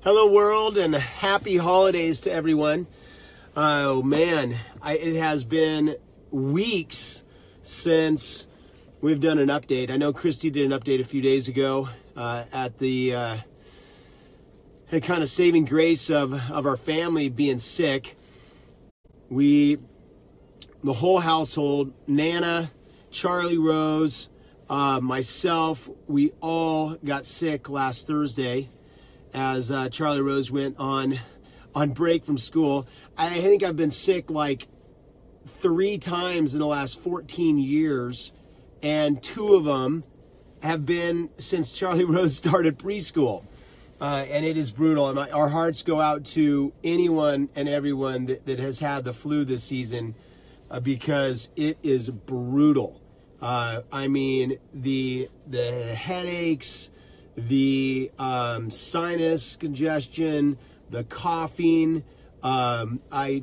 Hello world and happy holidays to everyone. Oh man, it has been weeks since we've done an update. I know Christy did an update a few days ago at the kind of saving grace of our family being sick. The whole household, Nana, Charlie Rose, myself, we all got sick last Thursday as Charlie Rose went on break from school. I think I've been sick like 3 times in the last 14 years, and 2 of them have been since Charlie Rose started preschool. And it is brutal. And our hearts go out to anyone and everyone that has had the flu this season because it is brutal. I mean, the headaches, the sinus congestion, the coughing, I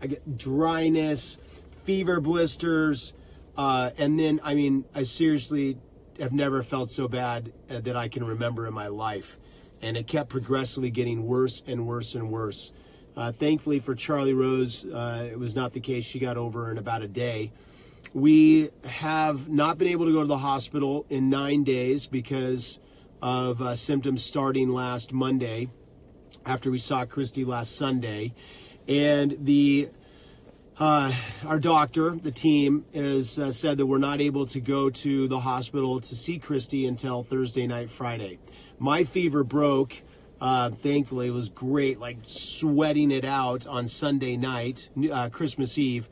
get dryness, fever blisters, and then, I mean, I seriously have never felt so bad that I can remember in my life. And it kept progressively getting worse and worse and worse. Thankfully for Charlie Rose, it was not the case. She got over in about a day. We have not been able to go to the hospital in 9 days because of symptoms starting last Monday after we saw Christy last Sunday. And our doctor, the team, has said that we're not able to go to the hospital to see Christy until Thursday night, Friday. My fever broke. Thankfully, it was great, like sweating it out on Sunday night, Christmas Eve.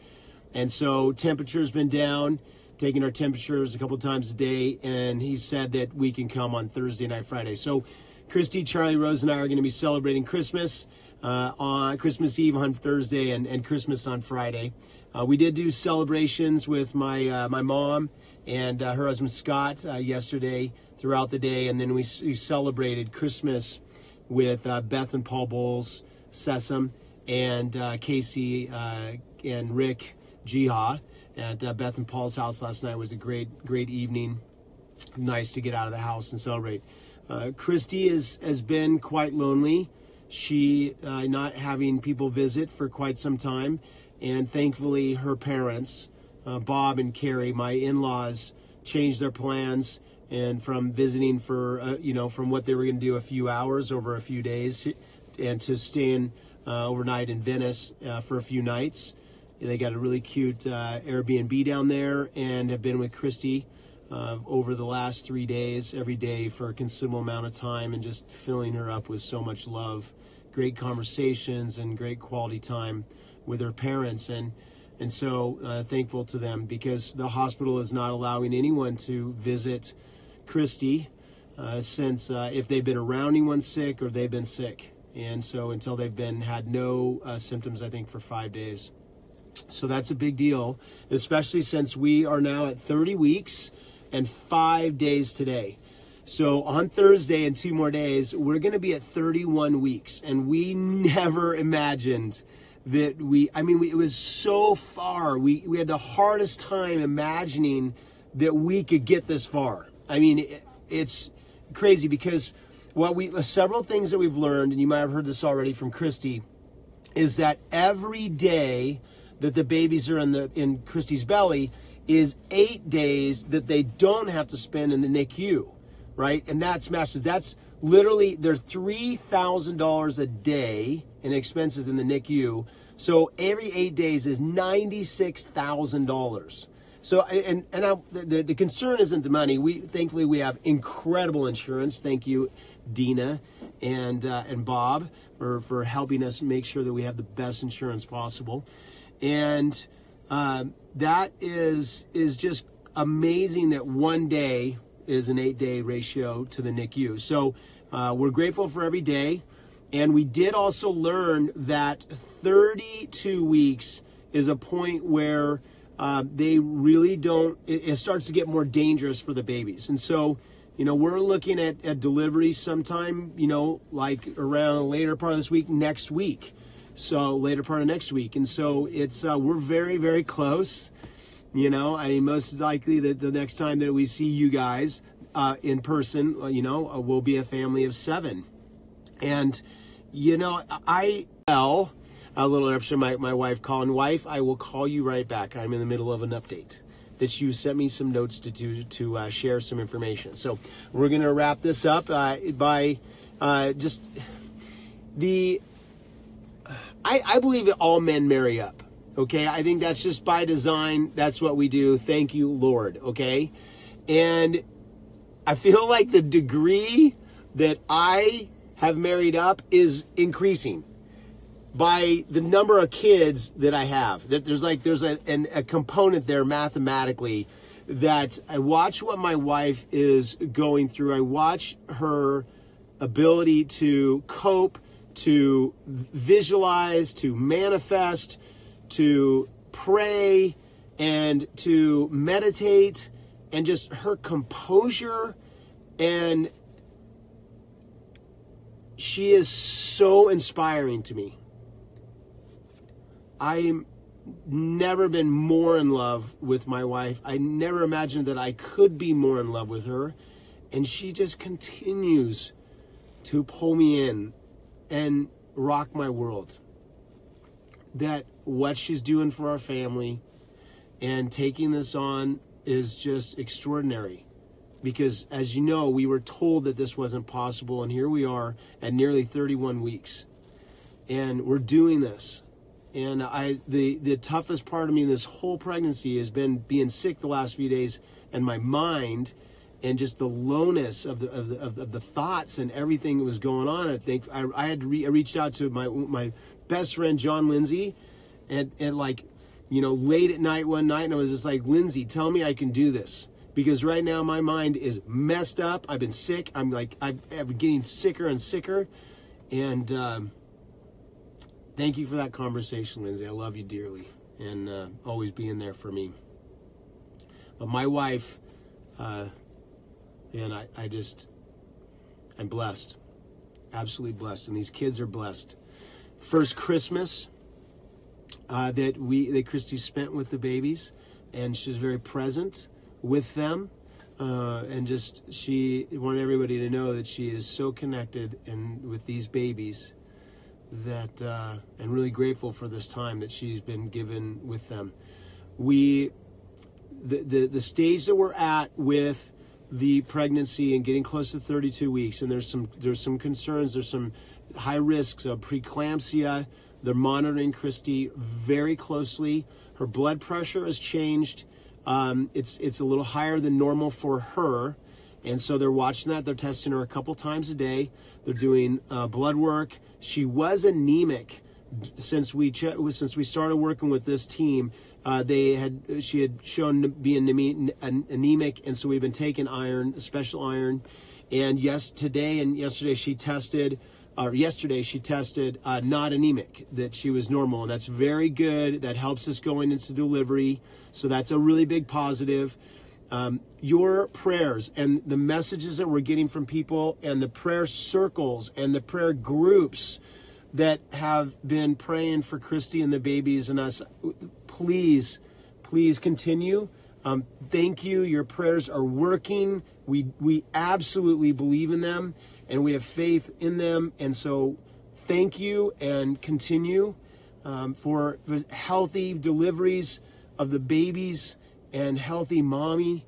And so temperature's been down, taking our temperatures a couple times a day, and he said that we can come on Thursday night, Friday. So Christy, Charlie Rose, and I are going to be celebrating Christmas on Christmas Eve on Thursday and Christmas on Friday. We did do celebrations with my mom and her husband Scott yesterday throughout the day, and then we celebrated Christmas with Beth and Paul Bowles, Sessom, and Casey and Rick Jiha at Beth and Paul's house last night. It was a great evening. Nice to get out of the house and celebrate. Christy has been quite lonely. She not having people visit for quite some time, and thankfully her parents, Bob and Carrie, my in-laws, changed their plans, and from visiting for from what they were going to do a few hours over a few days and to staying overnight in Venice for a few nights. They got a really cute Airbnb down there and have been with Christy over the last 3 days, every day for a considerable amount of time, and just filling her up with so much love, great conversations, and great quality time with her parents. And so thankful to them, because the hospital is not allowing anyone to visit Christy since if they've been around anyone sick or they've been sick. And so until they've had no symptoms, I think, for 5 days. So that's a big deal, especially since we are now at 30 weeks and 5 days today. So on Thursday in 2 more days, we're going to be at 31 weeks. And we never imagined that it was so far. We had the hardest time imagining that we could get this far. I mean, it's crazy because several things that we've learned, and you might have heard this already from Christy, is that every day that the babies are in Christy's belly is 8 days that they don't have to spend in the NICU, right? And that's massive. That's literally, they're $3,000 a day in expenses in the NICU. So every 8 days is $96,000. So, and the concern isn't the money. Thankfully we have incredible insurance. Thank you, Dina and Bob, for helping us make sure that we have the best insurance possible. And that is just amazing that 1 day is an 8-day ratio to the NICU. So we're grateful for every day. And we did also learn that 32 weeks is a point where they really don't, it starts to get more dangerous for the babies. And so, we're looking at delivery sometime, like around the later part of this week, next week. So later part of next week. And so it's, we're very, very close. Most likely the next time that we see you guys in person, we'll be a family of 7. And You know, a little interruption, my wife calling. Wife, I will call you right back. I'm in the middle of an update that you sent me some notes to share some information. So we're going to wrap this up by just the... I believe that all men marry up, okay? I think that's just by design. That's what we do. Thank you, Lord, okay? And I feel like the degree that I have married up is increasing by the number of kids that I have. That there's a component there mathematically that I watch what my wife is going through. I watch her ability to cope, to visualize, to manifest, to pray, and to meditate, and just her composure. And she is so inspiring to me. I've never been more in love with my wife. I never imagined that I could be more in love with her. And she just continues to pull me in and rock my world. That what she's doing for our family and taking this on is just extraordinary. Because as you know, we were told that this wasn't possible, and here we are at nearly 31 weeks. And we're doing this. And the toughest part of me in this whole pregnancy has been being sick the last few days, and my mind, and just the lowness of the thoughts and everything that was going on. I think I had reached out to my best friend John Lindsay, and like, you know, late at night one night, and I was just like, Lindsay, tell me I can do this, because right now my mind is messed up. I've been sick. I'm getting sicker and sicker, and thank you for that conversation, Lindsay. I love you dearly, and always being there for me. But my wife, and I'm blessed, absolutely blessed, and these kids are blessed. First Christmas that Christy spent with the babies, and she was very present with them, and just she wanted everybody to know that she is so connected and with these babies, that and really grateful for this time that she's been given with them. The stage that we're at with the pregnancy and getting close to 32 weeks, and there's some concerns, there's some high risks of preeclampsia. They're monitoring Christy very closely. Her blood pressure has changed. It's a little higher than normal for her, and so they're watching that. They're testing her a couple times a day. They're doing blood work. She was anemic since we started working with this team. She had shown to be anemic, and so we've been taking iron, special iron. And yesterday she tested not anemic, that she was normal, and that's very good. That helps us going into delivery, so that's a really big positive. Your prayers and the messages that we're getting from people, and the prayer circles and the prayer groups that have been praying for Christy and the babies and us, please continue. Thank you. Your prayers are working. We absolutely believe in them, and we have faith in them. And so thank you, and continue for healthy deliveries of the babies and healthy mommy,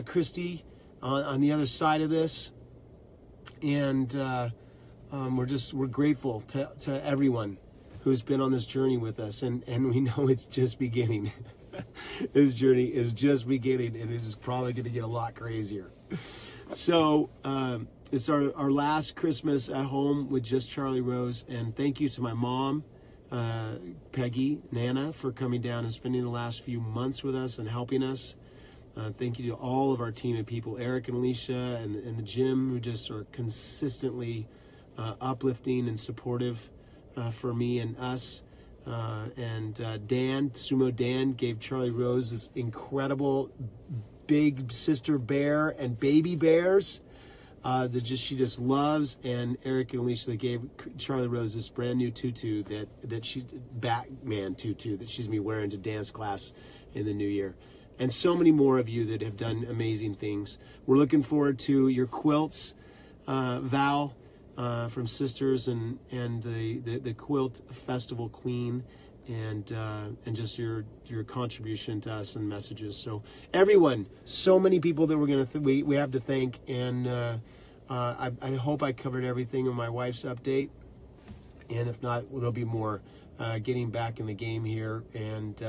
Christy, on the other side of this. And we're grateful to everyone who's been on this journey with us, and we know it's just beginning. This journey is just beginning, and it is probably going to get a lot crazier. So it's our last Christmas at home with just Charlie Rose, and thank you to my mom, Peggy, Nana, for coming down and spending the last few months with us and helping us. Thank you to all of our team of people, Eric and Alicia and the gym, who just are consistently uplifting and supportive for me and us. And Dan, Sumo Dan, gave Charlie Rose this incredible big sister bear and baby bears that she just loves. And Eric and Alicia, they gave Charlie Rose this brand new tutu Batman tutu that she's gonna be wearing to dance class in the new year. And so many more of you that have done amazing things. We're looking forward to your quilts, Val. from sisters and the quilt festival queen, and just your contribution to us and messages. So everyone, so many people that we have to thank, and I hope I covered everything in my wife's update, and if not, there'll be more. Getting back in the game here, and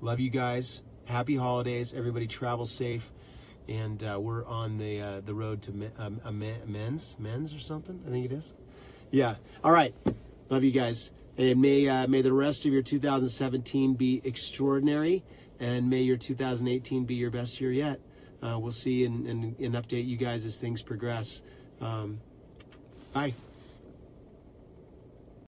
love you guys. Happy holidays. Everybody travel safe, and we're on the road to men's or something. I think it is. Yeah. All right. Love you guys. And may the rest of your 2017 be extraordinary, and may your 2018 be your best year yet. We'll see and update you guys as things progress. Bye.